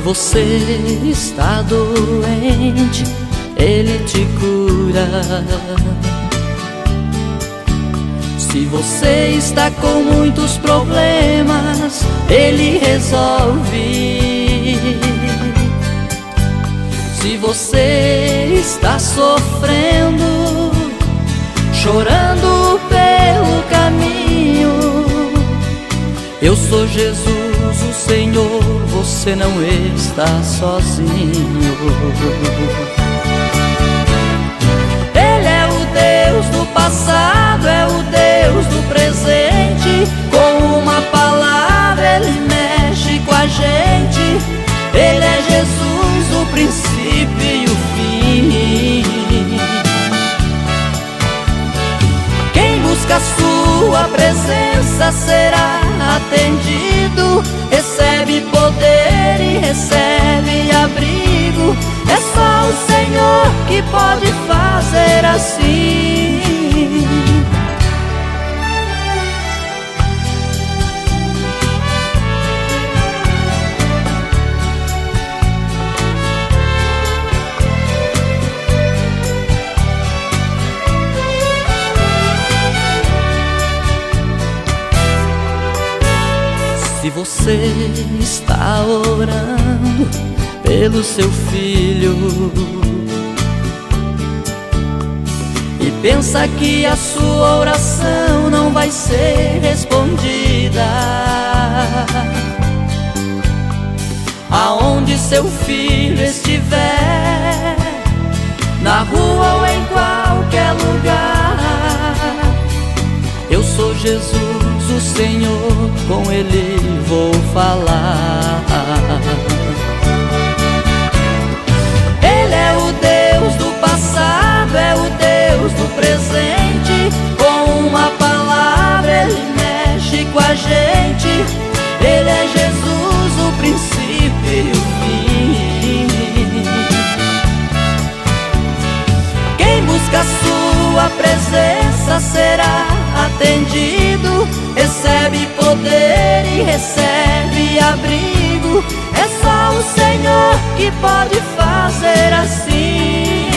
Se você está doente, Ele te cura. Se você está com muitos problemas, Ele resolve. Se você está sofrendo, chorando pelo caminho, eu sou Jesus, o Senhor, você não está sozinho. Ele é o Deus do passado, é o Deus do presente. Com uma palavra Ele mexe com a gente. Ele é Jesus, o princípio e o fim. Quem busca a sua presença será atendido. Recebe poder e recebe abrigo. É só o Senhor que pode fazer assim. Se você está orando pelo seu filho e pensa que a sua oração não vai ser respondida, aonde seu filho estiver, na rua ou em qualquer lugar, eu sou Jesus, o Senhor, com Ele vou falar. Ele é o Deus do passado, é o Deus do presente. Com uma palavra Ele mexe com a gente. Ele é Jesus, o princípio e o fim. Quem busca a sua presença será atendido. Recebe poder e recebe abrigo. É só o Senhor que pode fazer assim.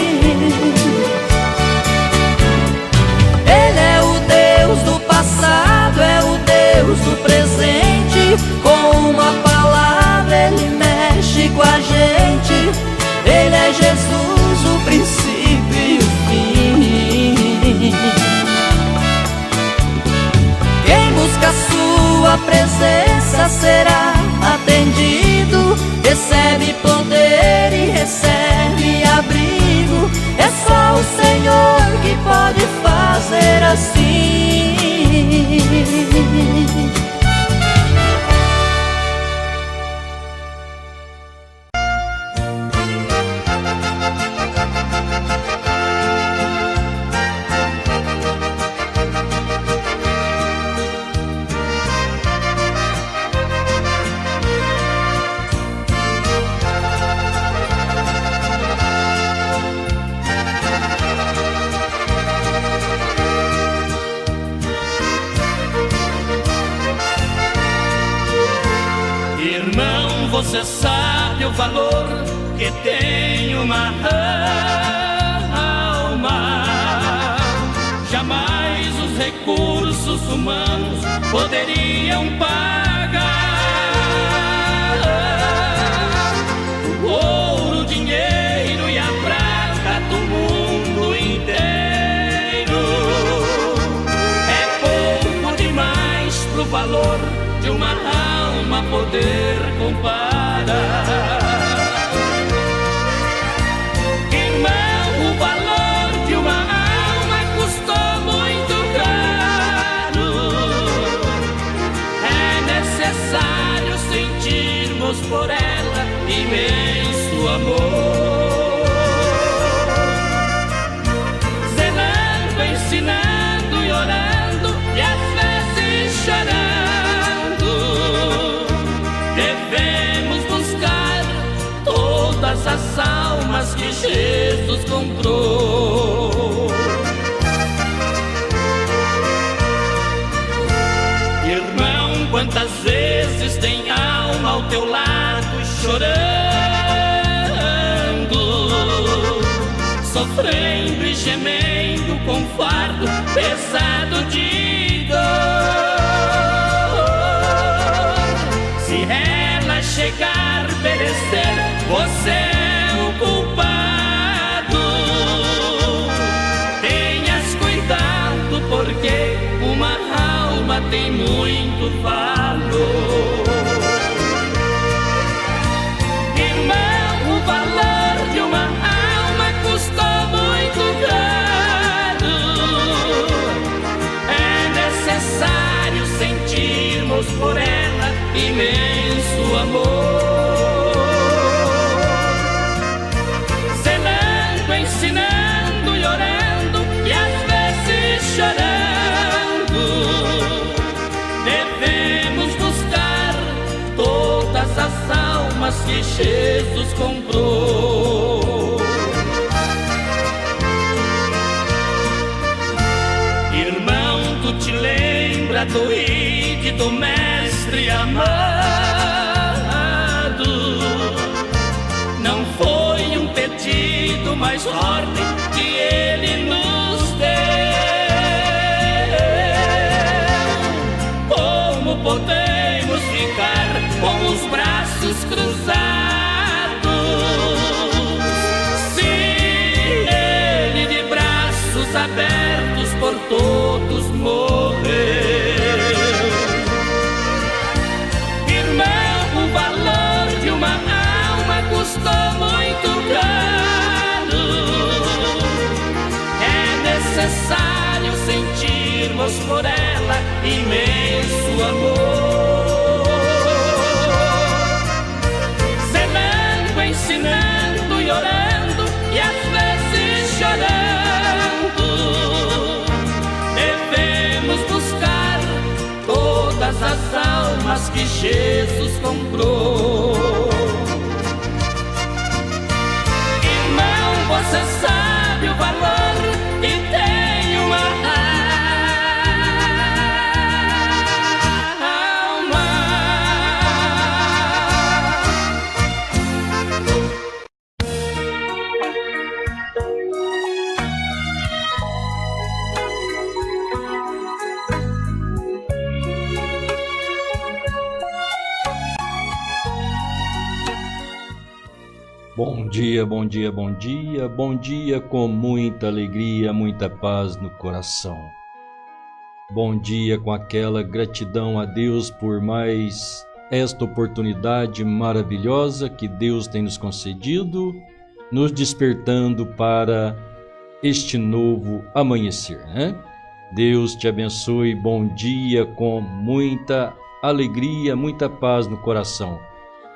Ele é o Deus do passado, é o Deus do presente. Com uma palavra Ele mexe com a gente. Ele é Jesus, o princípio e o fim. Quem busca a sua presença será atendido. Recebe poder e recebe abrigo. É só o Senhor que pode fazer assim. Irmão, você sabe o valor que tem uma alma. Jamais os recursos humanos poderiam pagar. O ouro, o dinheiro e a prata do mundo inteiro é pouco demais pro valor de uma alma poder comparar. Irmão, o valor de uma alma custou muito caro. É necessário sentirmos por ela imenso amor. Zelando, ensinando e orando, e às vezes chorando, devemos buscar todas as almas que Jesus comprou. Irmão, quantas vezes tem alma ao teu lado chorando, sofrendo e gemendo com fardo pesado de dor. Se ela chegar a perecer, você é o culpado. Tenhas cuidado, porque uma alma tem muito valor. Irmão, o valor de uma alma custou muito caro. É necessário sentirmos por ela imenso amor. Zelando, ensinando e orando, e às vezes chorando, devemos buscar todas as almas que Jesus comprou. Irmão, tu te lembra do ide do mestre amado? Não foi um pedido, mas ordem que ele nos deu. Como podemos ficar com os braços cruzados se ele de braços abertos por todos morreu? Irmão, o valor de uma alma custou muito caro. É necessário sentirmos por ela imenso amor. Zelando, ensinando e orando, e às vezes chorando, devemos buscar todas as almas que Jesus comprou. Irmão, você sabe o valor que tem uma alma. Bom dia, bom dia, bom dia, bom dia com muita alegria, muita paz no coração. Bom dia com aquela gratidão a Deus por mais esta oportunidade maravilhosa que Deus tem nos concedido, nos despertando para este novo amanhecer, né? Deus te abençoe, bom dia com muita alegria, muita paz no coração.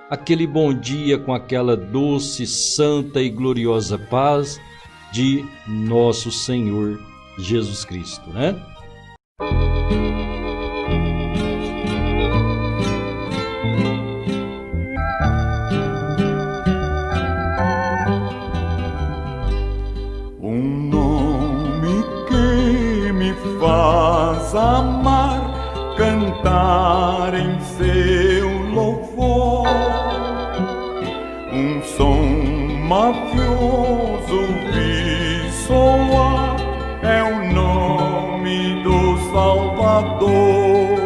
Aquele bom dia com aquela doce, santa e gloriosa paz de nosso Senhor Jesus Cristo, né? Um nome que me faz amar, cantar em seu louvor. Um som mafioso vi soar, é o nome do Salvador.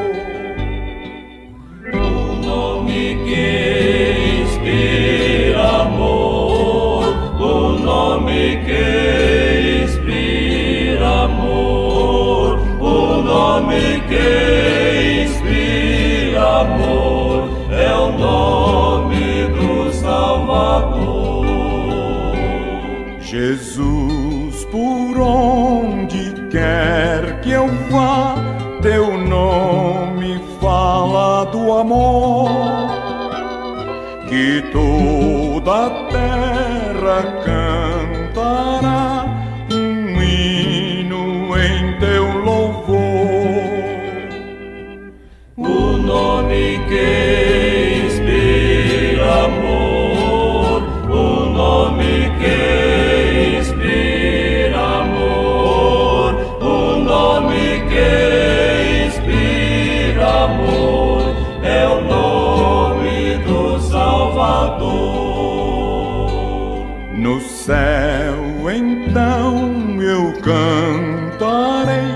O nome que inspira amor, o nome que inspira amor, o nome que inspira amor, é o nome do Salvador. Jesus, por onde quer que eu vá, teu nome fala do amor, que toda a terra cantará um hino em teu louvor. O nome que inspira amor, o nome que inspira amor, o nome que inspira amor, é o nome do Salvador. No céu então cantarei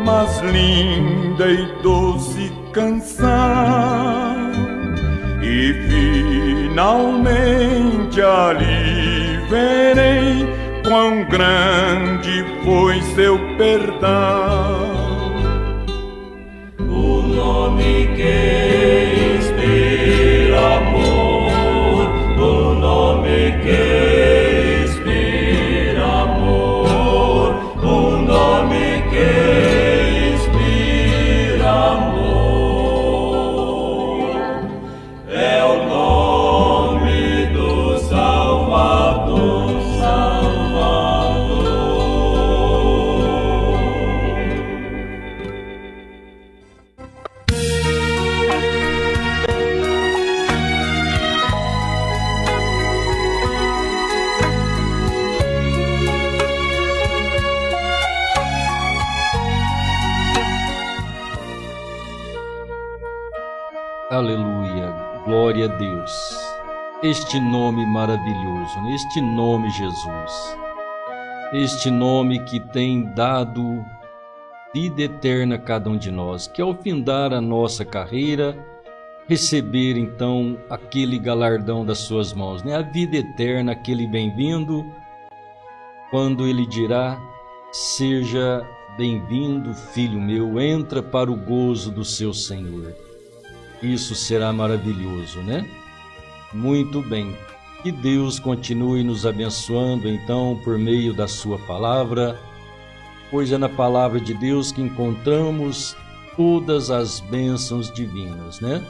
mais linda e doce canção, e finalmente ali verei quão grande foi seu perdão. O nome que inspira amor, o nome que inspira amor, o nome que inspira amor, é o nome do Salvador, Salvador. Aleluia, glória a Deus. Este nome maravilhoso, este nome Jesus, este nome que tem dado vida eterna a cada um de nós, que ao findar a nossa carreira, receber então aquele galardão das suas mãos, a vida eterna, aquele bem-vindo, quando ele dirá: seja bem-vindo, filho meu, entra para o gozo do seu Senhor. Isso será maravilhoso, né? Muito bem. Que Deus continue nos abençoando, então, por meio da sua palavra, pois é na palavra de Deus que encontramos todas as bênçãos divinas, né?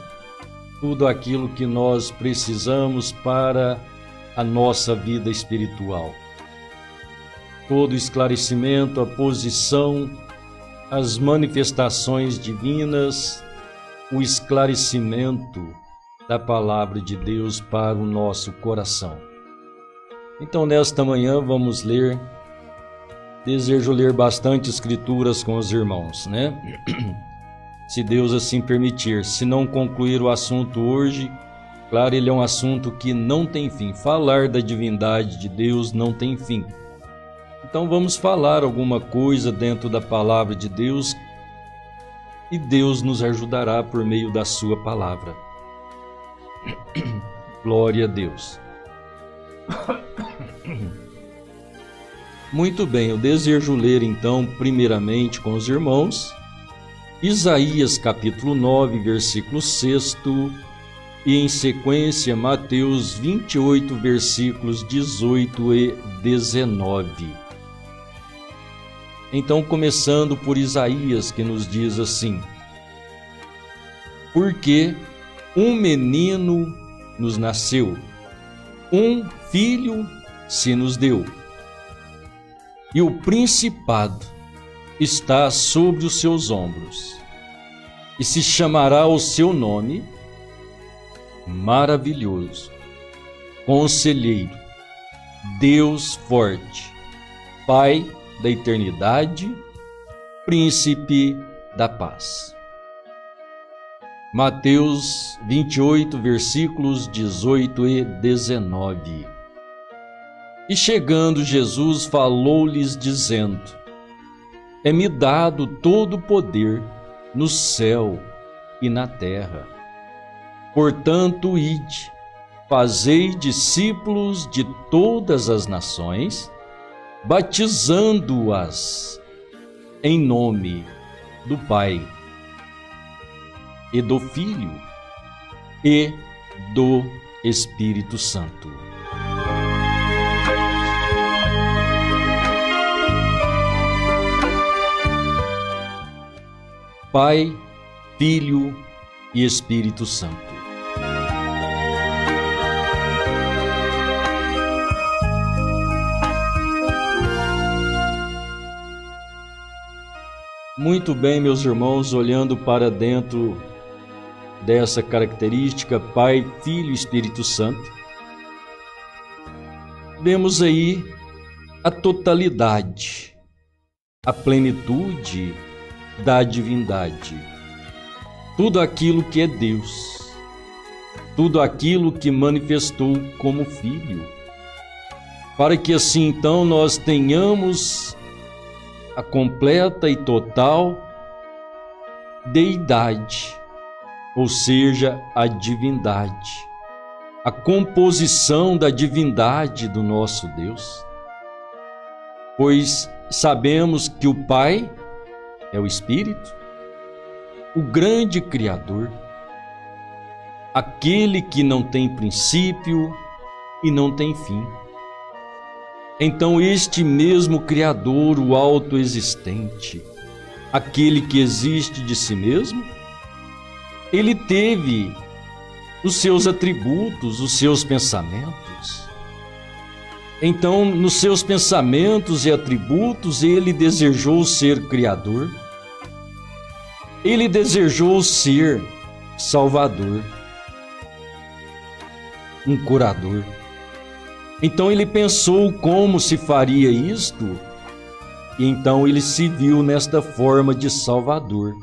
Tudo aquilo que nós precisamos para a nossa vida espiritual. Todo esclarecimento, a posição, as manifestações divinas, o esclarecimento da palavra de Deus para o nosso coração. Então, nesta manhã, vamos ler. Desejo ler bastante escrituras com os irmãos, né? Se Deus assim permitir. Se não concluir o assunto hoje, claro, ele é um assunto que não tem fim. Falar da divindade de Deus não tem fim. Então, vamos falar alguma coisa dentro da palavra de Deus, e Deus nos ajudará por meio da sua palavra. Glória a Deus. Muito bem, eu desejo ler então primeiramente com os irmãos Isaías capítulo 9, versículo 6, e em sequência Mateus 28, versículos 18 e 19. Então, começando por Isaías, que nos diz assim: porque um menino nos nasceu, um filho se nos deu, e o principado está sobre os seus ombros, e se chamará o seu nome Maravilhoso, Conselheiro, Deus Forte, Pai da Eternidade, Príncipe da Paz. Mateus 28, versículos 18 e 19. E chegando Jesus falou-lhes dizendo: é-me dado todo o poder no céu e na terra. Portanto, ide, fazei discípulos de todas as nações, batizando-as em nome do Pai, e do Filho, e do Espírito Santo. Pai, Filho e Espírito Santo. Muito bem, meus irmãos, olhando para dentro dessa característica, Pai, Filho e Espírito Santo, vemos aí a totalidade, a plenitude da divindade. Tudo aquilo que é Deus, tudo aquilo que manifestou como Filho, para que assim então nós tenhamos a completa e total deidade, ou seja, a divindade, a composição da divindade do nosso Deus. Pois sabemos que o Pai é o Espírito, o grande Criador, aquele que não tem princípio e não tem fim. Então este mesmo Criador, o autoexistente, aquele que existe de si mesmo, ele teve os seus atributos, os seus pensamentos. Então, nos seus pensamentos e atributos, ele desejou ser Criador, ele desejou ser Salvador, um curador. Então ele pensou como se faria isto, e então ele se viu nesta forma de Salvador,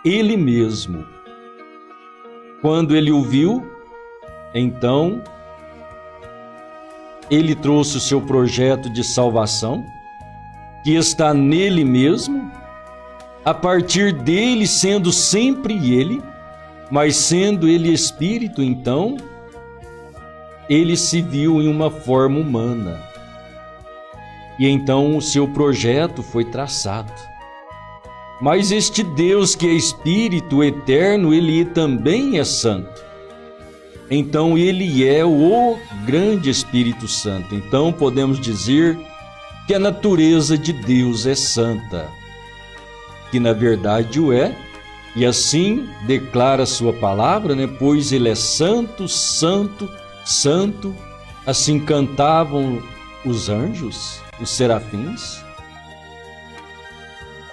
ele mesmo. Quando ele o viu, então ele trouxe o seu projeto de salvação, que está nele mesmo, a partir dele sendo sempre ele, mas sendo ele Espírito, então ele se viu em uma forma humana. E então o seu projeto foi traçado. Mas este Deus que é Espírito eterno, ele também é santo. Então ele é o grande Espírito Santo. Então podemos dizer que a natureza de Deus é santa, que na verdade o é, e assim declara a sua palavra, Pois ele é santo, santo, santo, assim cantavam os anjos, os serafins.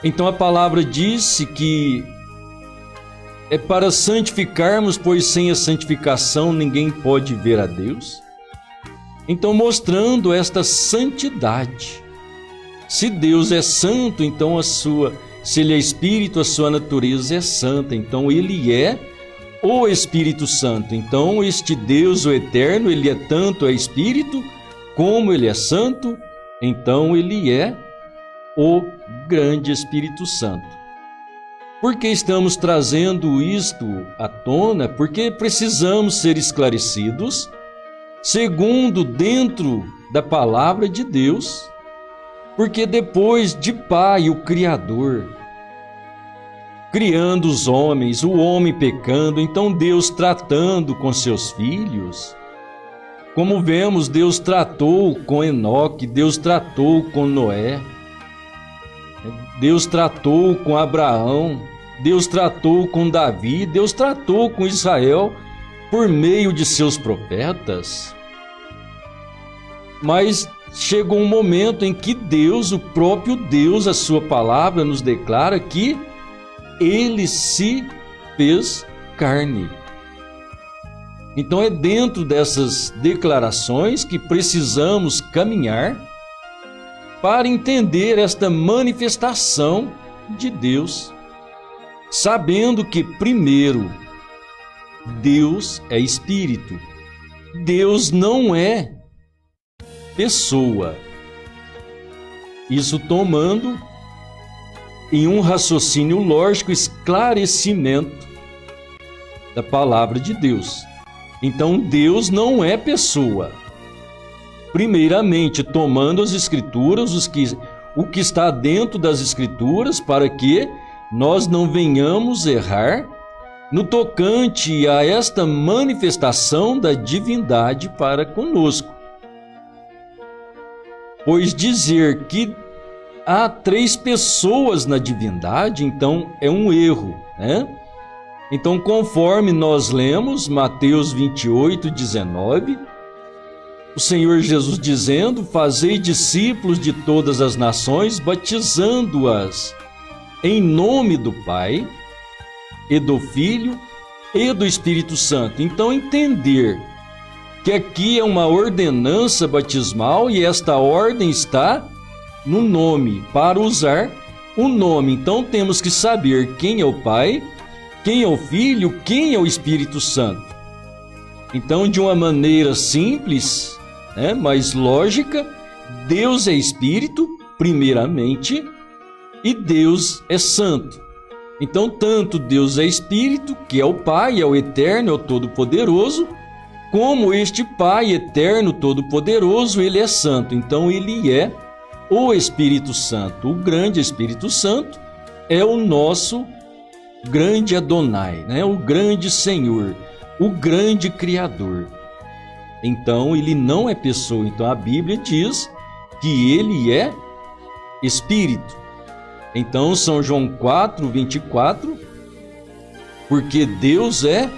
Então a palavra disse que é para santificarmos, pois sem a santificação ninguém pode ver a Deus. Então mostrando esta santidade. Se Deus é santo, então se ele é Espírito, a sua natureza é santa. Então ele é o Espírito Santo. Então este Deus, o Eterno, ele é tanto Espírito, como ele é santo, então ele é o grande Espírito Santo. Por que estamos trazendo isto à tona? Porque precisamos ser esclarecidos, segundo dentro da palavra de Deus, porque depois de Pai, o Criador, criando os homens, o homem pecando, então Deus tratando com seus filhos, como vemos, Deus tratou com Enoque, Deus tratou com Noé, Deus tratou com Abraão, Deus tratou com Davi, Deus tratou com Israel por meio de seus profetas. Mas chegou um momento em que Deus, o próprio Deus, a sua palavra nos declara que ele se fez carne. Então é dentro dessas declarações que precisamos caminhar para entender esta manifestação de Deus, sabendo que, primeiro, Deus é Espírito. Deus não é pessoa. Isso tomando em um raciocínio lógico esclarecimento da palavra de Deus. Então, Deus não é pessoa. Primeiramente, tomando as Escrituras, o que está dentro das Escrituras, para que nós não venhamos errar no tocante a esta manifestação da divindade para conosco. Pois dizer que há 3 pessoas na divindade, então é um erro, Então, conforme nós lemos Mateus 28, 19, o Senhor Jesus dizendo: fazei discípulos de todas as nações, batizando-as em nome do Pai, e do Filho, e do Espírito Santo. Então, entender que aqui é uma ordenança batismal e esta ordem está no nome, para usar o nome. Então, temos que saber quem é o Pai, quem é o Filho, quem é o Espírito Santo. Então, de uma maneira simples, mas lógica, Deus é Espírito, primeiramente, e Deus é santo. Então, tanto Deus é Espírito, que é o Pai, é o Eterno, é o Todo-Poderoso, como este Pai Eterno, Todo-Poderoso, Ele é santo. Então, Ele é o Espírito Santo. O grande Espírito Santo é o nosso grande Adonai, né? O grande Senhor, o grande Criador. Então, Ele não é pessoa. Então, a Bíblia diz que Ele é Espírito. Então, São João 4:24, porque Deus é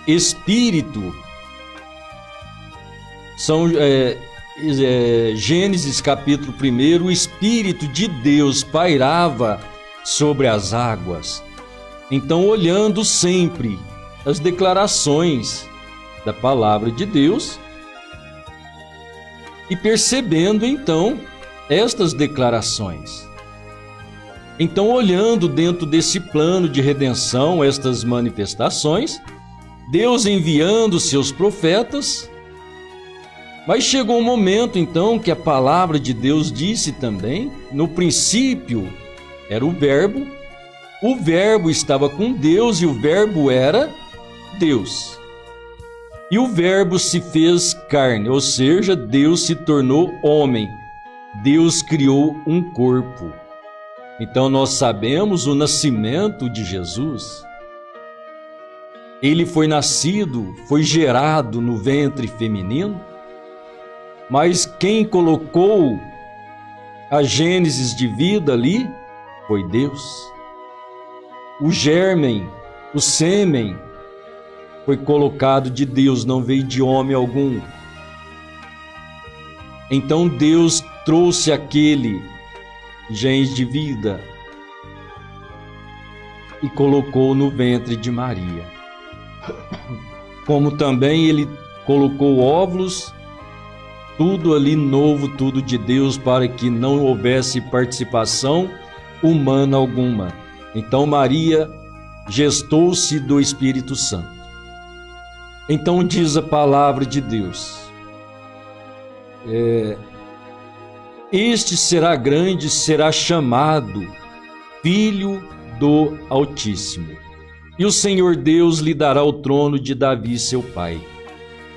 Espírito. Gênesis capítulo 1, o Espírito de Deus pairava sobre as águas. Então, olhando sempre as declarações da palavra de Deus e percebendo então estas declarações. Então, olhando dentro desse plano de redenção, estas manifestações, Deus enviando seus profetas, mas chegou um momento então que a palavra de Deus disse também, no princípio era o Verbo estava com Deus e o Verbo era Deus. E o Verbo se fez carne, ou seja, Deus se tornou homem, Deus criou um corpo. Então nós sabemos o nascimento de Jesus. Ele foi nascido, foi gerado no ventre feminino, mas quem colocou a gênesis de vida ali foi Deus. O germen, o sêmen, foi colocado de Deus, não veio de homem algum. Então Deus trouxe aquele genes de vida e colocou no ventre de Maria. Como também Ele colocou óvulos, tudo ali novo, tudo de Deus, para que não houvesse participação humana alguma. Então Maria gestou-se do Espírito Santo. Então diz a palavra de Deus, este será grande, será chamado Filho do Altíssimo. E o Senhor Deus lhe dará o trono de Davi, seu pai.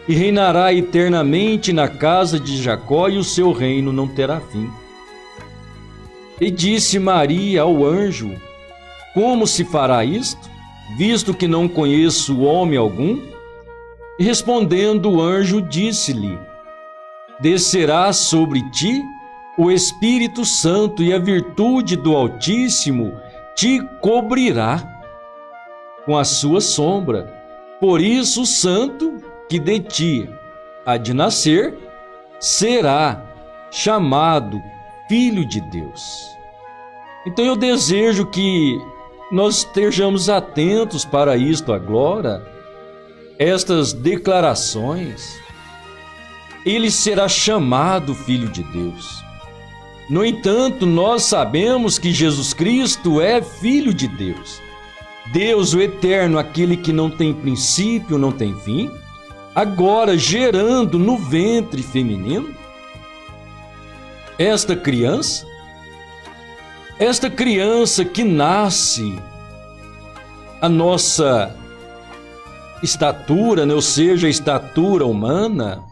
E reinará eternamente na casa de Jacó, e o seu reino não terá fim. E disse Maria ao anjo, como se fará isto, visto que não conheço homem algum? E respondendo o anjo, disse-lhe, descerá sobre ti o Espírito Santo, e a virtude do Altíssimo te cobrirá com a sua sombra. Por isso o santo que de ti há de nascer será chamado Filho de Deus. Então eu desejo que nós estejamos atentos para isto agora, estas declarações. Ele será chamado Filho de Deus. No entanto, nós sabemos que Jesus Cristo é Filho de Deus. Deus, o Eterno, aquele que não tem princípio, não tem fim, agora gerando no ventre feminino esta criança que nasce a nossa estatura, ou seja, a estatura humana,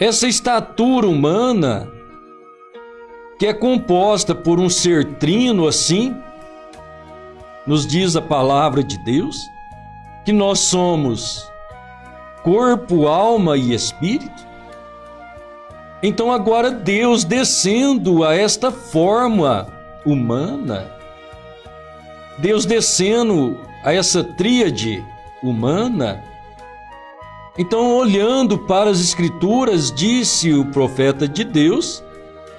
essa estatura humana que é composta por um ser trino assim, nos diz a palavra de Deus, que nós somos corpo, alma e espírito. Então agora Deus descendo a esta forma humana, Deus descendo a essa tríade humana, então olhando para as Escrituras, disse o profeta de Deus,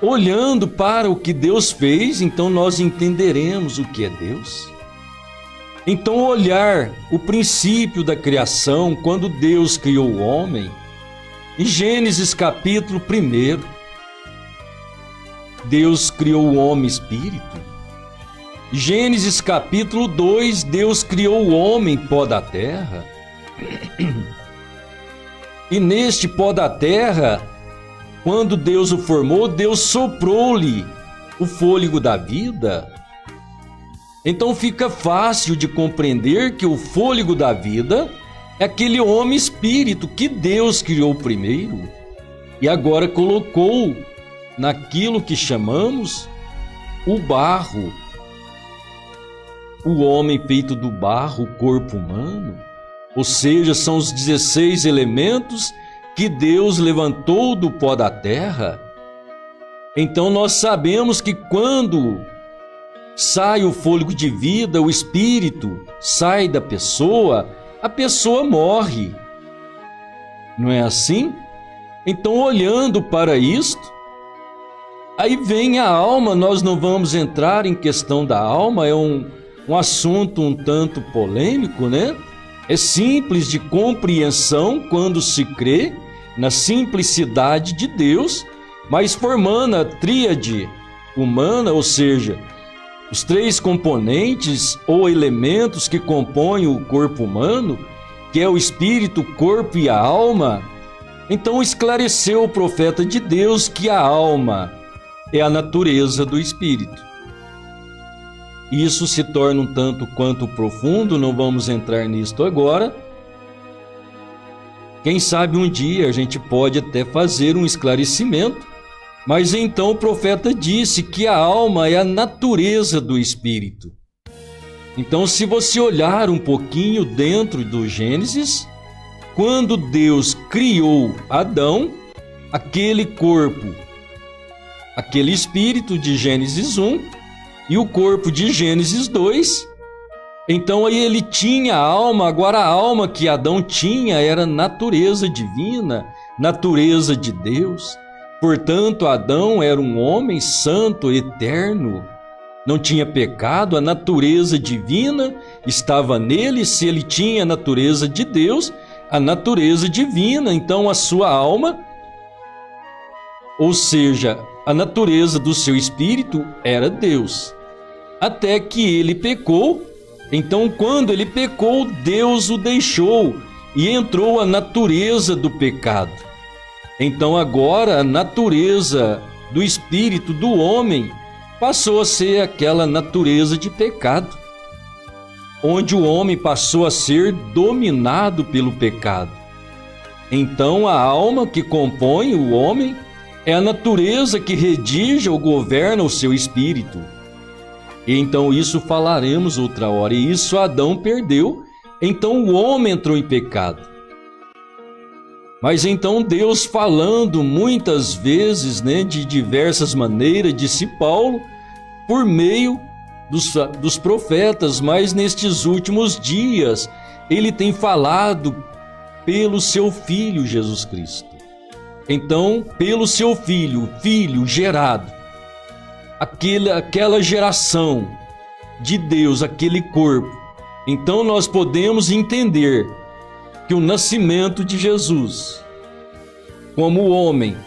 olhando para o que Deus fez, então nós entenderemos o que é Deus. Então olhar o princípio da criação, quando Deus criou o homem, em Gênesis capítulo 1, Deus criou o homem espírito. Gênesis capítulo 2, Deus criou o homem pó da terra. E neste pó da terra, quando Deus o formou, Deus soprou-lhe o fôlego da vida, então fica fácil de compreender que o fôlego da vida é aquele homem espírito que Deus criou primeiro e agora colocou naquilo que chamamos o barro. O homem feito do barro, o corpo humano, ou seja, são os 16 elementos que Deus levantou do pó da terra. Então nós sabemos que quando sai o fôlego de vida, o espírito sai da pessoa, a pessoa morre. Não é assim? Então, olhando para isto, aí vem a alma. Nós não vamos entrar em questão da alma, é um assunto um tanto polêmico, né? É simples de compreensão quando se crê na simplicidade de Deus, mas formando a tríade humana, ou seja, os 3 componentes ou elementos que compõem o corpo humano, que é o espírito, o corpo e a alma. Então esclareceu o profeta de Deus que a alma é a natureza do espírito. Isso se torna um tanto quanto profundo, não vamos entrar nisto agora. Quem sabe um dia a gente pode até fazer um esclarecimento, mas então o profeta disse que a alma é a natureza do espírito. Então, se você olhar um pouquinho dentro do Gênesis, quando Deus criou Adão, aquele corpo, aquele espírito de Gênesis 1 e o corpo de Gênesis 2, então aí ele tinha a alma. Agora a alma que Adão tinha era natureza divina, natureza de Deus. Portanto, Adão era um homem santo, eterno, não tinha pecado, a natureza divina estava nele. Se ele tinha a natureza de Deus, a natureza divina, então a sua alma, ou seja, a natureza do seu espírito era Deus. Até que ele pecou. Então, quando ele pecou, Deus o deixou e entrou a natureza do pecado. Então, agora a natureza do espírito do homem passou a ser aquela natureza de pecado, onde o homem passou a ser dominado pelo pecado. Então, a alma que compõe o homem é a natureza que redige ou governa o seu espírito. E então isso falaremos outra hora. E isso Adão perdeu, então o homem entrou em pecado. Mas então Deus, falando muitas vezes, de diversas maneiras, disse Paulo, por meio dos profetas, mas nestes últimos dias ele tem falado pelo seu Filho Jesus Cristo. Então, pelo seu Filho gerado, aquela geração de Deus, aquele corpo. Então nós podemos entender que o nascimento de Jesus, como homem,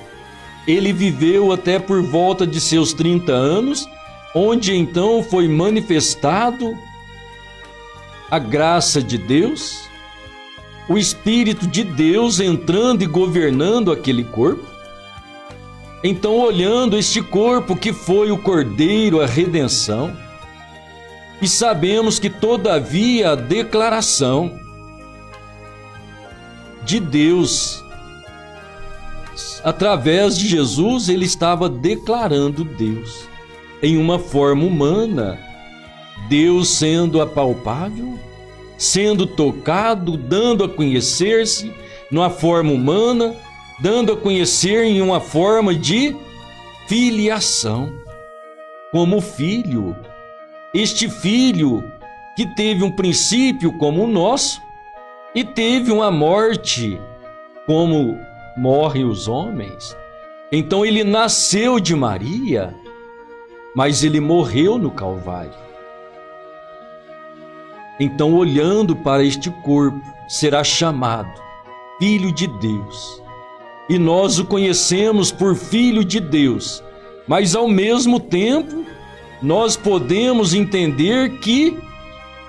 ele viveu até por volta de seus 30 anos, onde então foi manifestado a graça de Deus, o Espírito de Deus entrando e governando aquele corpo. Então, olhando este corpo que foi o Cordeiro, a redenção, e sabemos que todavia a declaração de Deus, através de Jesus, ele estava declarando Deus em uma forma humana, Deus sendo apalpável, sendo tocado, dando a conhecer-se numa forma humana, dando a conhecer em uma forma de filiação, como filho. Este filho que teve um princípio como o nosso e teve uma morte como morrem os homens. Então ele nasceu de Maria, mas ele morreu no Calvário. Então, olhando para este corpo, será chamado Filho de Deus. E nós o conhecemos por Filho de Deus, mas ao mesmo tempo nós podemos entender que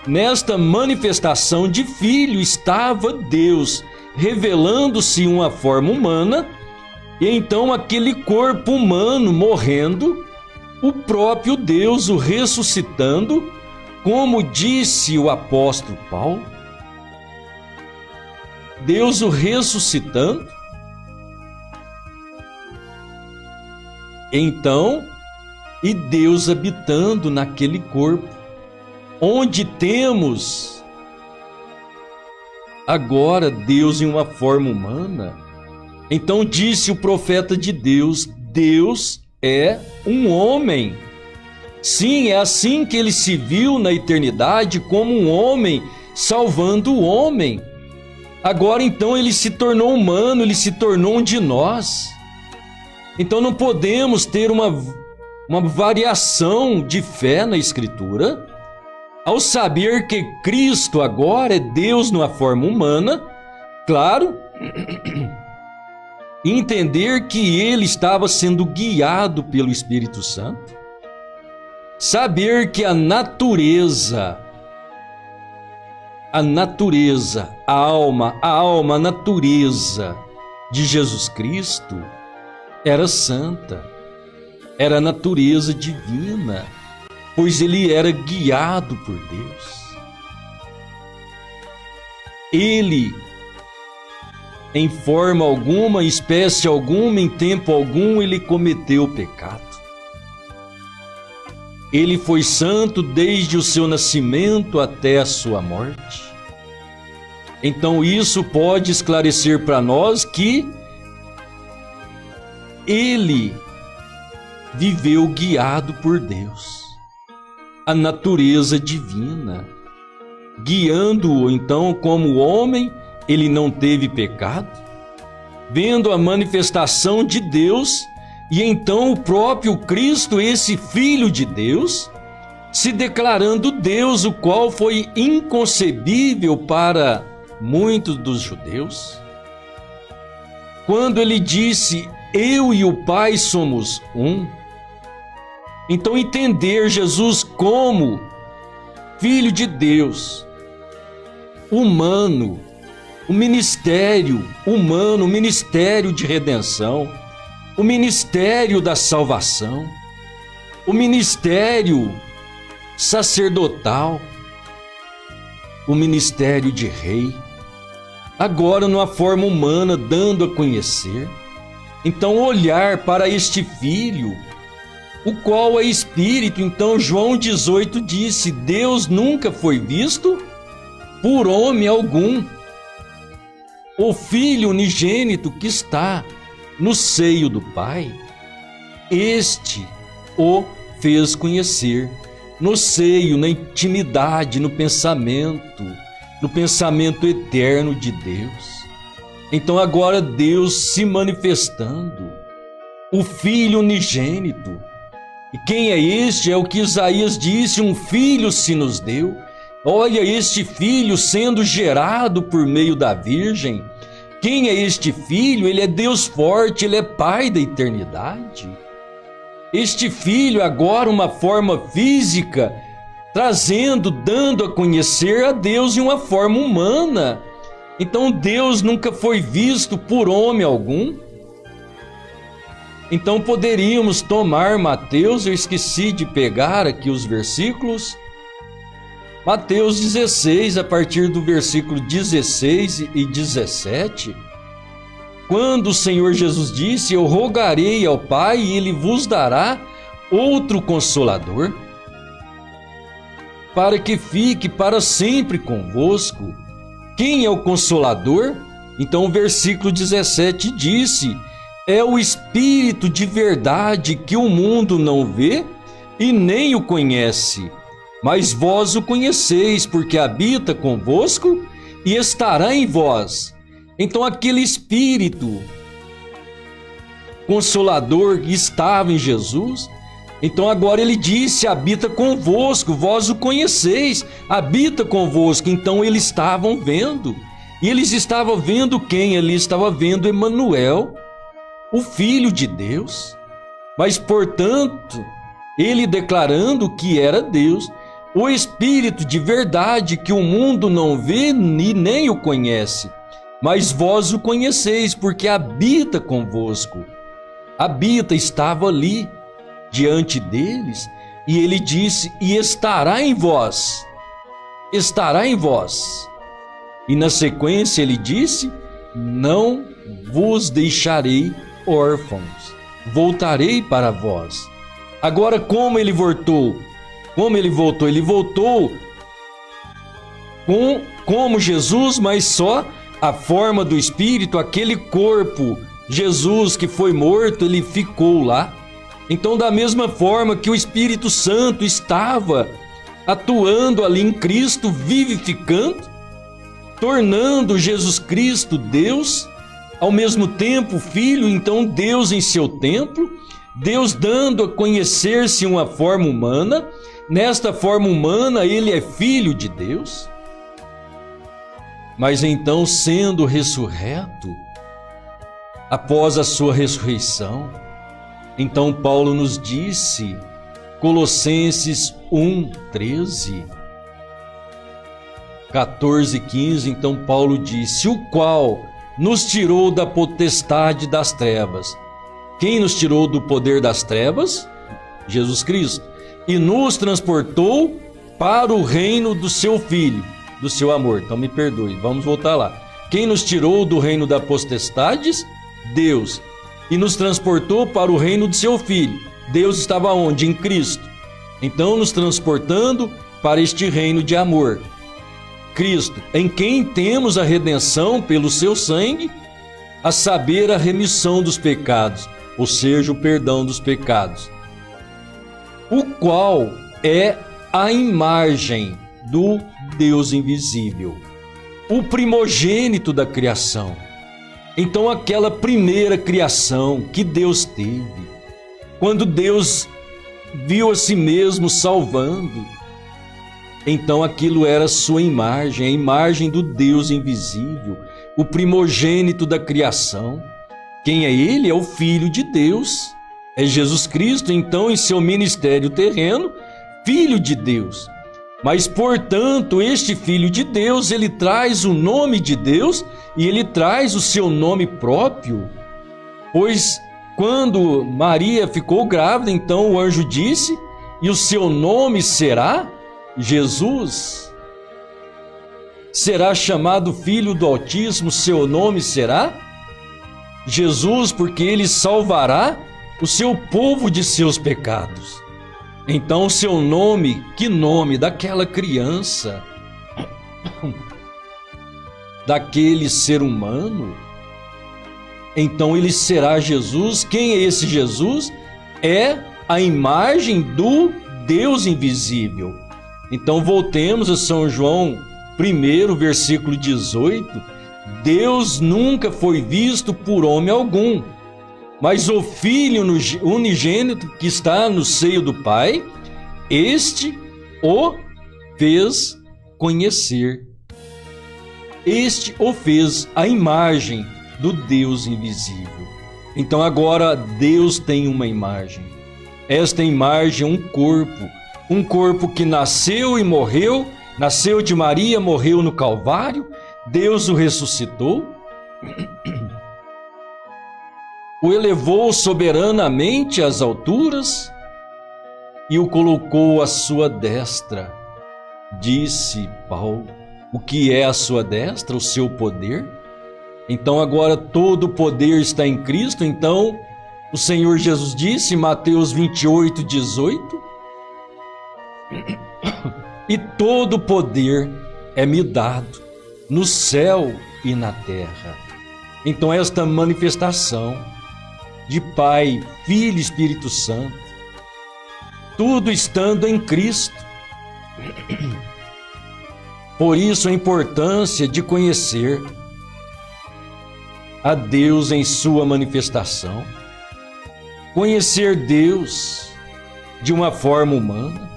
nesta manifestação de Filho estava Deus revelando-se em uma forma humana, e então aquele corpo humano morrendo o próprio Deus o ressuscitando, como disse o apóstolo Paulo. Deus o ressuscitando. Então, e Deus habitando naquele corpo, onde temos agora Deus em uma forma humana. Então disse o profeta de Deus: Deus é um homem. Sim, é assim que ele se viu na eternidade, como um homem salvando o homem. Agora então ele se tornou humano, ele se tornou um de nós. Então não podemos ter uma variação de fé na Escritura, ao saber que Cristo agora é Deus numa forma humana, claro, e entender que ele estava sendo guiado pelo Espírito Santo, saber que a natureza, a alma, a natureza de Jesus Cristo era santa, era a natureza divina, pois ele era guiado por Deus. Ele, em forma alguma, espécie alguma, em tempo algum, ele cometeu pecado. Ele foi santo desde o seu nascimento até a sua morte. Então isso pode esclarecer para nós que ele viveu guiado por Deus, a natureza divina, guiando-o. Então, como homem, ele não teve pecado, vendo a manifestação de Deus, e então o próprio Cristo, esse Filho de Deus, se declarando Deus, o qual foi inconcebível para muitos dos judeus. Quando ele disse: eu e o Pai somos um. Então entender Jesus como Filho de Deus, humano, o ministério humano, o ministério de redenção, o ministério da salvação, o ministério sacerdotal, o ministério de rei, agora numa forma humana, dando a conhecer. Então olhar para este Filho, o qual é Espírito. Então João 18 disse: Deus nunca foi visto por homem algum. O Filho unigênito que está no seio do Pai, este o fez conhecer, no seio, na intimidade, no pensamento eterno de Deus. Então agora Deus se manifestando, o Filho unigênito. E quem é este? É o que Isaías disse: um filho se nos deu. Olha, este filho sendo gerado por meio da Virgem. Quem é este filho? Ele é Deus forte, ele é Pai da eternidade. Este filho agora uma forma física, trazendo, dando a conhecer a Deus em uma forma humana. Então Deus nunca foi visto por homem algum. Então poderíamos tomar Mateus, eu esqueci de pegar aqui os versículos, Mateus 16, a partir do versículo 16 e 17, quando o Senhor Jesus disse: eu rogarei ao Pai e Ele vos dará outro Consolador, para que fique para sempre convosco. Quem é o Consolador? Então o versículo 17 disse: é o Espírito de verdade, que o mundo não vê e nem o conhece, mas vós o conheceis, porque habita convosco e estará em vós. Então aquele Espírito Consolador que estava em Jesus, então agora ele disse: habita convosco, vós o conheceis, habita convosco. Então eles estavam vendo, e eles estavam vendo quem? Eles estavam vendo Emanuel, o Filho de Deus. Mas portanto, ele declarando que era Deus, o Espírito de verdade, que o mundo não vê e nem o conhece, mas vós o conheceis, porque habita convosco. Habita, estava ali. diante deles, e ele disse: e estará em vós. Estará em vós. E na sequência ele disse: não vos deixarei órfãos, voltarei para vós. Agora, como ele voltou? Ele voltou como Jesus, mas só a forma do Espírito, aquele corpo, Jesus que foi morto, ele ficou lá. Então, da mesma forma que o Espírito Santo estava atuando ali em Cristo, vivificando, tornando Jesus Cristo Deus, ao mesmo tempo Filho, então Deus em seu templo, Deus dando a conhecer-se uma forma humana. Nesta forma humana ele é Filho de Deus, mas então sendo ressurreto, após a sua ressurreição, então Paulo nos disse, Colossenses 1:13, 14, 15, então Paulo disse: o qual nos tirou da potestade das trevas. Quem nos tirou do poder das trevas? Jesus Cristo. E nos transportou para o reino do seu Filho, do seu amor. Então me perdoe, vamos voltar lá. Quem nos tirou do reino das potestades? Deus. E nos transportou para o reino do seu Filho. Deus estava onde? Em Cristo. Então nos transportando para este reino de amor. Cristo, em quem temos a redenção pelo seu sangue, a saber, a remissão dos pecados, ou seja, o perdão dos pecados, o qual é a imagem do Deus invisível, o primogênito da criação. Então, aquela primeira criação que Deus teve, quando Deus viu a si mesmo salvando, então aquilo era sua imagem, a imagem do Deus invisível, o primogênito da criação. Quem é ele? É o Filho de Deus, é Jesus Cristo, então em seu ministério terreno, Filho de Deus. Mas, portanto, este Filho de Deus, ele traz o nome de Deus e ele traz o seu nome próprio, pois quando Maria ficou grávida, então o anjo disse: e o seu nome será Jesus. Será chamado Filho do Altíssimo, seu nome será Jesus, porque ele salvará o seu povo de seus pecados. Então o seu nome, que nome daquela criança, daquele ser humano, então ele será Jesus. Quem é esse Jesus? É a imagem do Deus invisível. Então voltemos a São João 1, versículo 18. Deus nunca foi visto por homem algum, mas o Filho unigênito que está no seio do Pai, este o fez conhecer. Este o fez a imagem do Deus invisível. Então agora Deus tem uma imagem. Esta imagem é um corpo que nasceu e morreu, nasceu de Maria, morreu no Calvário, Deus o ressuscitou, o elevou soberanamente às alturas e o colocou à sua destra. Disse Paulo, o que é a sua destra? O seu poder. Então agora todo o poder está em Cristo. Então o Senhor Jesus disse em Mateus 28, 18, e todo o poder é me dado no céu e na terra. Então esta manifestação de Pai, Filho e Espírito Santo, tudo estando em Cristo. Por isso a importância de conhecer a Deus em sua manifestação, conhecer Deus de uma forma humana,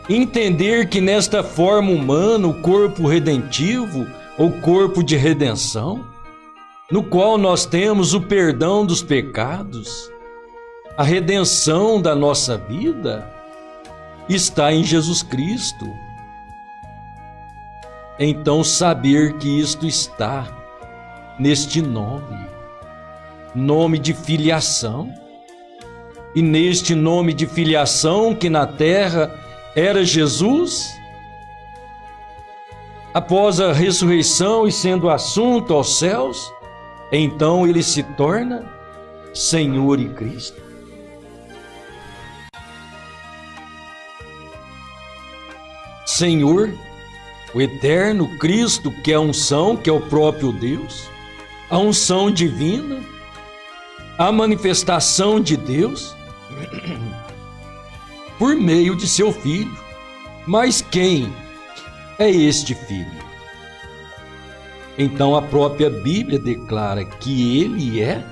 entender que nesta forma humana, o corpo redentivo, ou corpo de redenção, no qual nós temos o perdão dos pecados, a redenção da nossa vida, está em Jesus Cristo. Então saber que isto está neste nome de filiação, e neste nome de filiação que na terra era Jesus, após a ressurreição e sendo assunto aos céus, então ele se torna Senhor e Cristo. Senhor, o eterno Cristo, que é a unção, que é o próprio Deus, a unção divina, a manifestação de Deus, por meio de seu Filho. Mas quem é este Filho? Então a própria Bíblia declara que ele é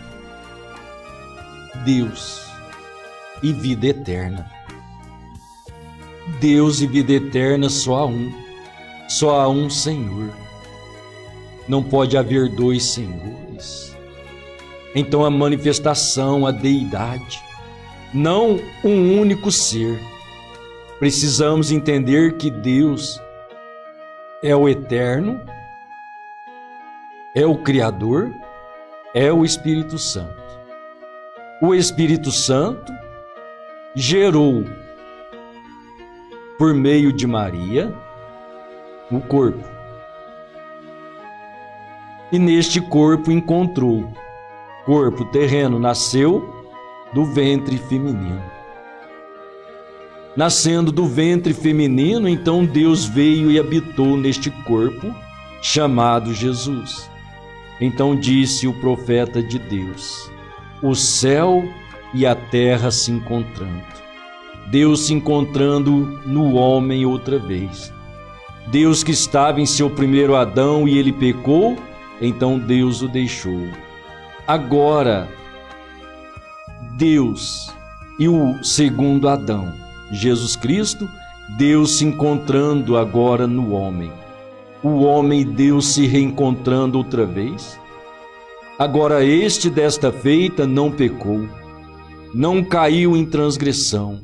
Deus e vida eterna. Deus e vida eterna só há um Senhor. Não pode haver dois senhores. Então a manifestação, a deidade, não um único ser. Precisamos entender que Deus é o eterno, é o Criador, é o Espírito Santo. O Espírito Santo gerou, por meio de Maria, o corpo. E neste corpo encontrou, corpo terreno, nasceu do ventre feminino. Nascendo do ventre feminino, então Deus veio e habitou neste corpo chamado Jesus. Então disse o profeta de Deus: o céu e a terra se encontrando. Deus se encontrando no homem outra vez. Deus que estava em seu primeiro Adão e ele pecou, então Deus o deixou. Agora, Deus e o segundo Adão, Jesus Cristo, Deus se encontrando agora no homem. O homem e Deus se reencontrando outra vez. Agora este desta feita não pecou, não caiu em transgressão.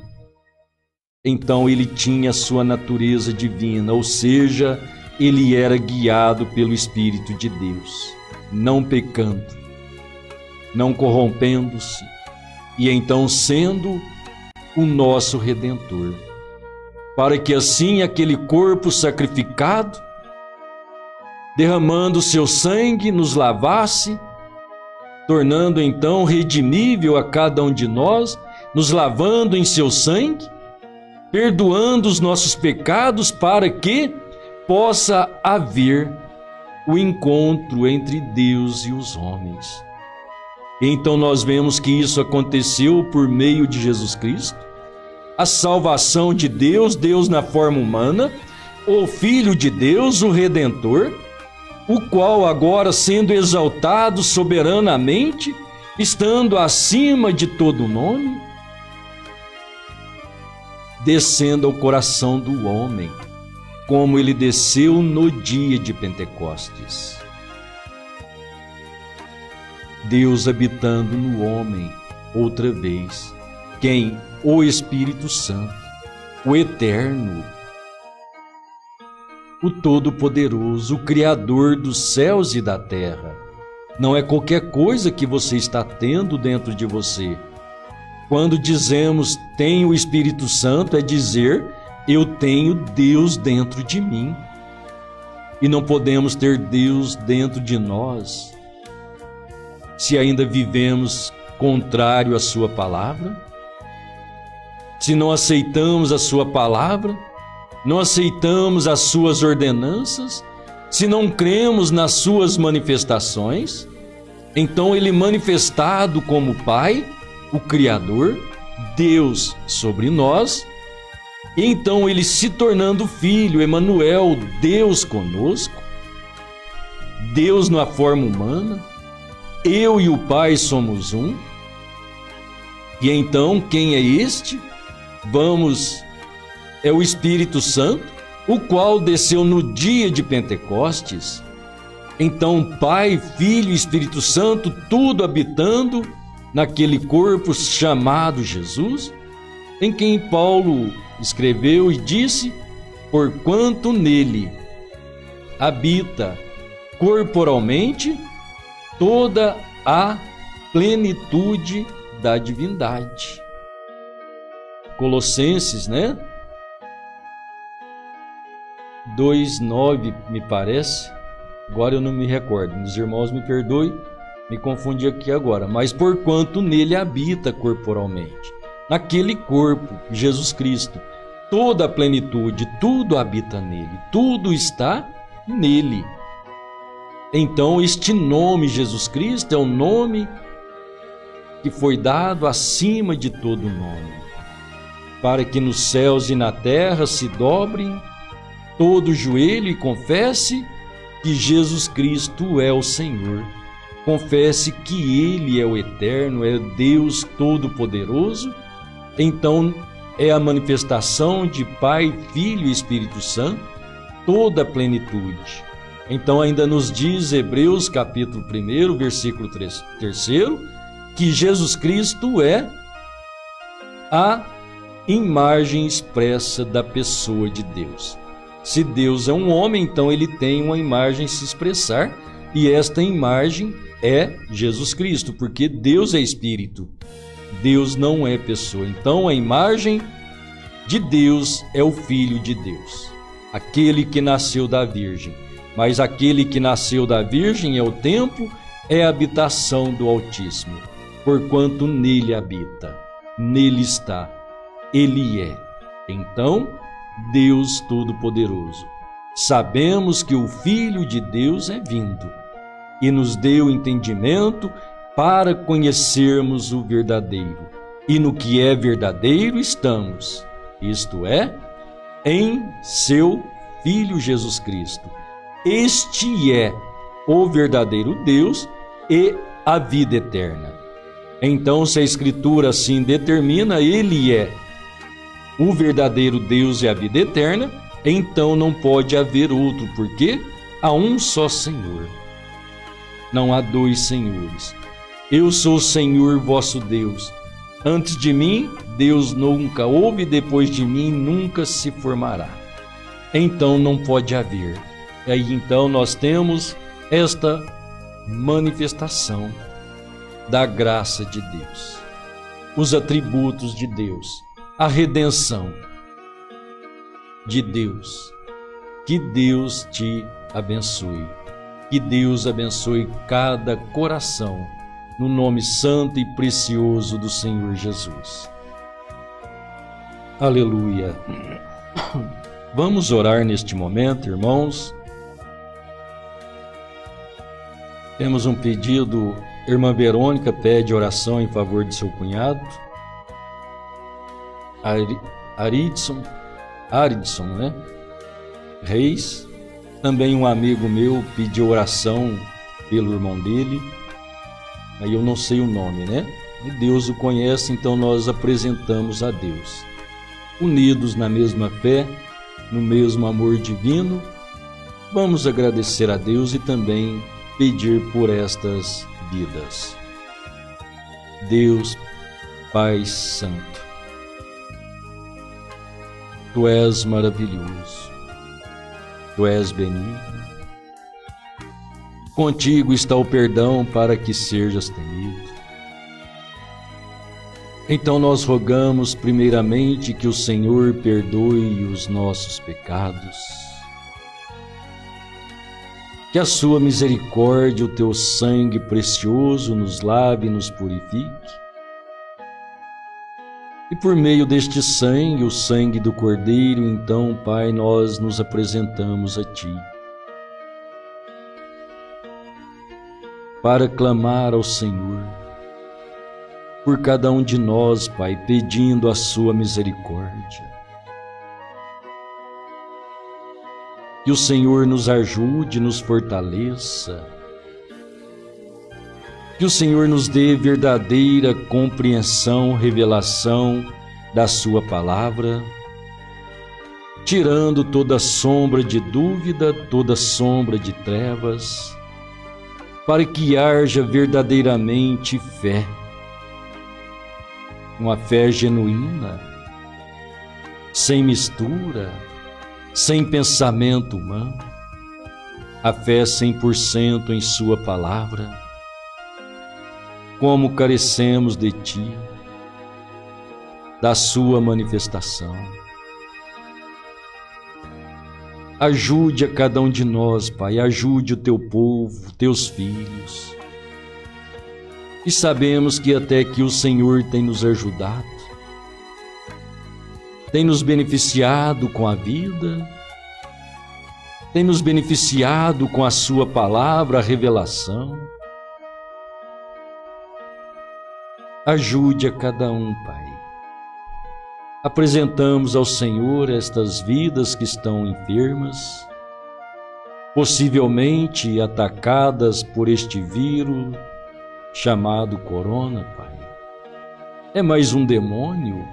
Então ele tinha sua natureza divina, ou seja, ele era guiado pelo Espírito de Deus, não pecando, não corrompendo-se, e então sendo o nosso Redentor, para que assim aquele corpo sacrificado, derramando seu sangue, nos lavasse, tornando então redimível a cada um de nós, nos lavando em seu sangue, perdoando os nossos pecados, para que possa haver o encontro entre Deus e os homens. Então nós vemos que isso aconteceu por meio de Jesus Cristo, a salvação de Deus, Deus na forma humana, o Filho de Deus, o Redentor, o qual agora sendo exaltado soberanamente, estando acima de todo nome, descendo ao coração do homem, como ele desceu no dia de Pentecostes. Deus habitando no homem outra vez. Quem? O Espírito Santo, o Eterno, o Todo-Poderoso, o Criador dos céus e da terra. Não é qualquer coisa que você está tendo dentro de você. Quando dizemos tenho o Espírito Santo, é dizer eu tenho Deus dentro de mim. E não podemos ter Deus dentro de nós se ainda vivemos contrário à sua palavra, se não aceitamos a sua palavra, não aceitamos as suas ordenanças, se não cremos nas suas manifestações. Então ele manifestado como Pai, o Criador, Deus sobre nós, e então ele se tornando Filho, Emanuel, Deus conosco, Deus na forma humana, eu e o Pai somos um. E então quem é este? É o Espírito Santo, o qual desceu no dia de Pentecostes. Então Pai, Filho e Espírito Santo, tudo habitando naquele corpo chamado Jesus, em quem Paulo escreveu e disse: porquanto nele habita corporalmente toda a plenitude da divindade. Colossenses, né? 2:9, me parece. Agora eu não me recordo. Os irmãos me perdoem, me confundi aqui agora. Mas porquanto nele habita corporalmente, naquele corpo, Jesus Cristo, toda a plenitude, tudo habita nele, tudo está nele. Então este nome Jesus Cristo é o nome que foi dado acima de todo nome, para que nos céus e na terra se dobrem todo joelho e confesse que Jesus Cristo é o Senhor. Confesse que Ele é o Eterno, é Deus Todo-Poderoso. Então é a manifestação de Pai, Filho e Espírito Santo, toda a plenitude. Então ainda nos diz Hebreus capítulo 1, versículo 3, que Jesus Cristo é a imagem expressa da pessoa de Deus. Se Deus é um homem, então ele tem uma imagem a se expressar, e esta imagem é Jesus Cristo, porque Deus é Espírito, Deus não é pessoa. Então a imagem de Deus é o Filho de Deus, aquele que nasceu da Virgem. Mas aquele que nasceu da Virgem é o templo, é a habitação do Altíssimo, porquanto nele habita, nele está, ele é. Então, Deus Todo-Poderoso. Sabemos que o Filho de Deus é vindo e nos deu entendimento para conhecermos o verdadeiro. E no que é verdadeiro estamos, isto é, em seu Filho Jesus Cristo. Este é o verdadeiro Deus e a vida eterna. Então, se a Escritura assim determina, Ele é o verdadeiro Deus e a vida eterna, então não pode haver outro, porque há um só Senhor. Não há dois senhores. Eu sou o Senhor vosso Deus. Antes de mim, Deus nunca houve, depois de mim nunca se formará. Então não pode haver. E aí então nós temos esta manifestação da graça de Deus, os atributos de Deus, a redenção de Deus. Que Deus te abençoe, que Deus abençoe cada coração, no nome santo e precioso do Senhor Jesus. Aleluia. Vamos orar neste momento, irmãos. Temos um pedido. Irmã Verônica pede oração em favor de seu cunhado Aridson, né? Reis. Também um amigo meu pediu oração pelo irmão dele. Aí eu não sei o nome, né? E Deus o conhece, então nós apresentamos a Deus, unidos na mesma fé, no mesmo amor divino. Vamos agradecer a Deus e também pedir por estas vidas. Deus, Pai Santo, Tu és maravilhoso, Tu és benigno. Contigo está o perdão para que sejas temido. Então nós rogamos primeiramente que o Senhor perdoe os nossos pecados, que a sua misericórdia, o teu sangue precioso nos lave e nos purifique. E por meio deste sangue, o sangue do Cordeiro, então, Pai, nós nos apresentamos a Ti, para clamar ao Senhor por cada um de nós, Pai, pedindo a sua misericórdia. Que o Senhor nos ajude, nos fortaleça. Que o Senhor nos dê verdadeira compreensão, revelação da sua palavra, tirando toda sombra de dúvida, toda sombra de trevas, para que haja verdadeiramente fé, uma fé genuína, sem mistura, sem pensamento humano, a fé 100% em sua palavra. Como carecemos de Ti, da sua manifestação. Ajude a cada um de nós, Pai, ajude o teu povo, teus filhos. E sabemos que até aqui o Senhor tem nos ajudado, tem nos beneficiado com a vida, tem nos beneficiado com a sua palavra, a revelação. Ajude a cada um, Pai. Apresentamos ao Senhor estas vidas que estão enfermas, possivelmente atacadas por este vírus chamado corona, Pai. É mais um demônio?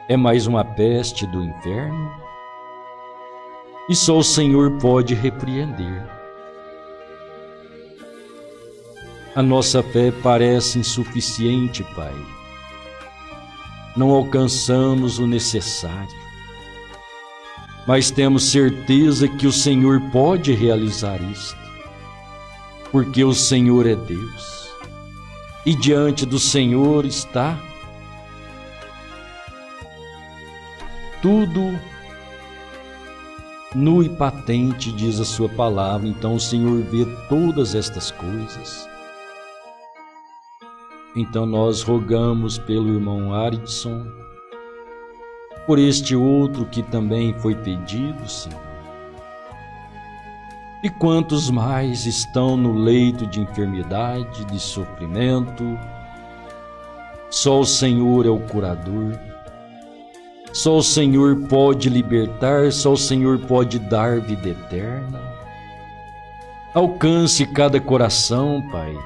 É mais uma peste do inferno? E só o Senhor pode repreender. A nossa fé parece insuficiente, Pai. Não alcançamos o necessário, mas temos certeza que o Senhor pode realizar isto, porque o Senhor é Deus, e diante do Senhor está tudo nu e patente, diz a sua palavra. Então o Senhor vê todas estas coisas. Então nós rogamos pelo irmão Aridson, por este outro que também foi pedido, Senhor. E quantos mais estão no leito de enfermidade, de sofrimento? Só o Senhor é o curador. Só o Senhor pode libertar, só o Senhor pode dar vida eterna. Alcance cada coração, Pai,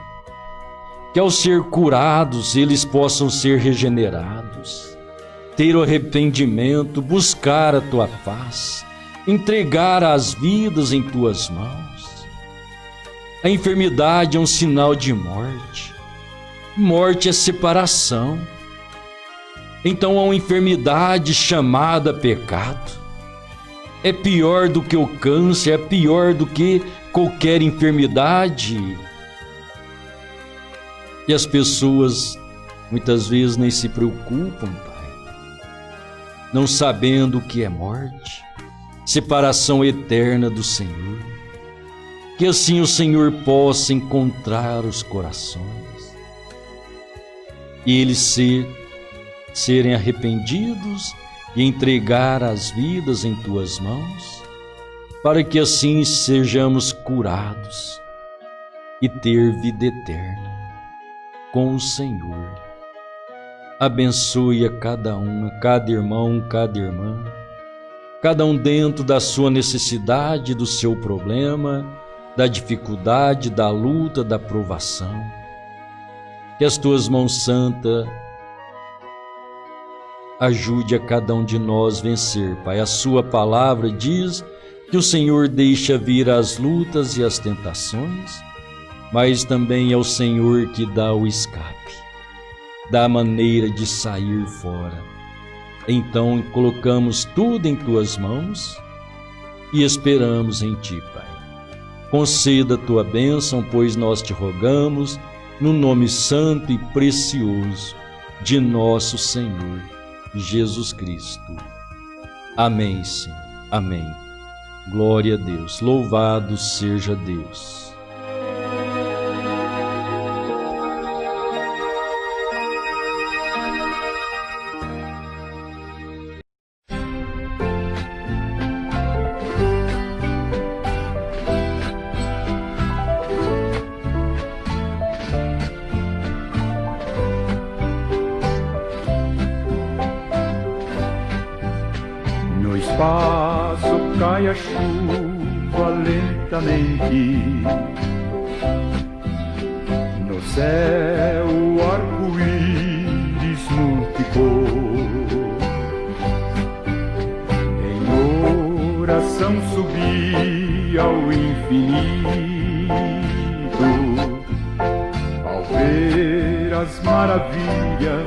que ao ser curados eles possam ser regenerados, ter o arrependimento, buscar a Tua face, entregar as vidas em Tuas mãos. A enfermidade é um sinal de morte. Morte é separação. Então a enfermidade chamada pecado é pior do que o câncer, é pior do que qualquer enfermidade. E as pessoas muitas vezes nem se preocupam, Pai, não sabendo o que é morte, separação eterna do Senhor. Que assim o Senhor possa encontrar os corações e eles serem arrependidos e entregar as vidas em Tuas mãos, para que assim sejamos curados e ter vida eterna com o Senhor. Abençoe a cada um, a cada irmão, cada irmã, cada um dentro da sua necessidade, do seu problema, da dificuldade, da luta, da provação. Que as Tuas mãos santas ajude a cada um de nós vencer, Pai. A sua palavra diz que o Senhor deixa vir as lutas e as tentações, mas também é o Senhor que dá o escape, dá a maneira de sair fora. Então colocamos tudo em Tuas mãos e esperamos em Ti, Pai. Conceda a Tua bênção, pois nós Te rogamos, no nome santo e precioso de nosso Senhor Jesus Cristo. Amém, Senhor. Amém. Glória a Deus. Louvado seja Deus. Espaço cai a chuva lentamente, no céu o arco-íris multicor, em oração subi ao infinito, ao ver as maravilhas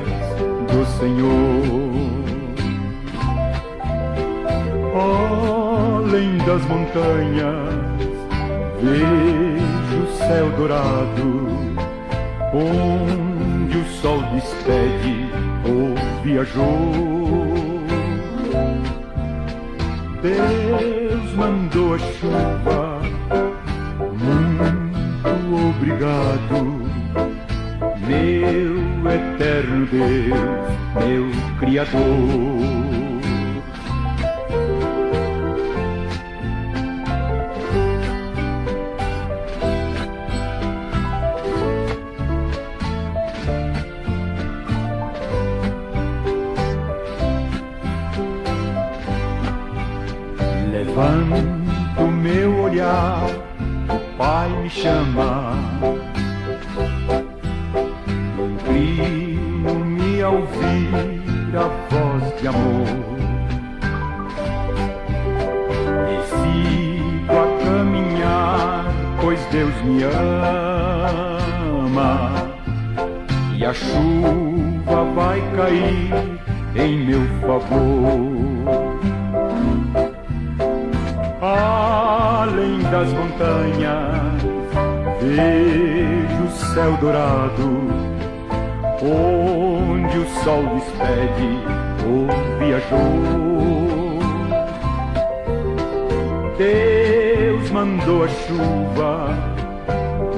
do Senhor. Além das montanhas vejo o céu dourado, onde onde o sol despede o viajor. Deus mandou a chuva, muito obrigado, meu eterno Deus, meu Criador. Levanto meu olhar, o Pai me chama, inclino-me a ouvir a voz de amor e sigo a caminhar, pois Deus me ama e a chuva vai cair em meu favor. Além das montanhas vejo o céu dourado, onde o sol despede o viajor. Deus mandou a chuva,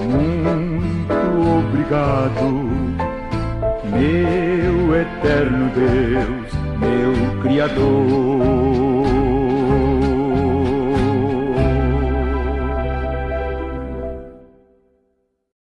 muito obrigado, meu eterno Deus, meu Criador.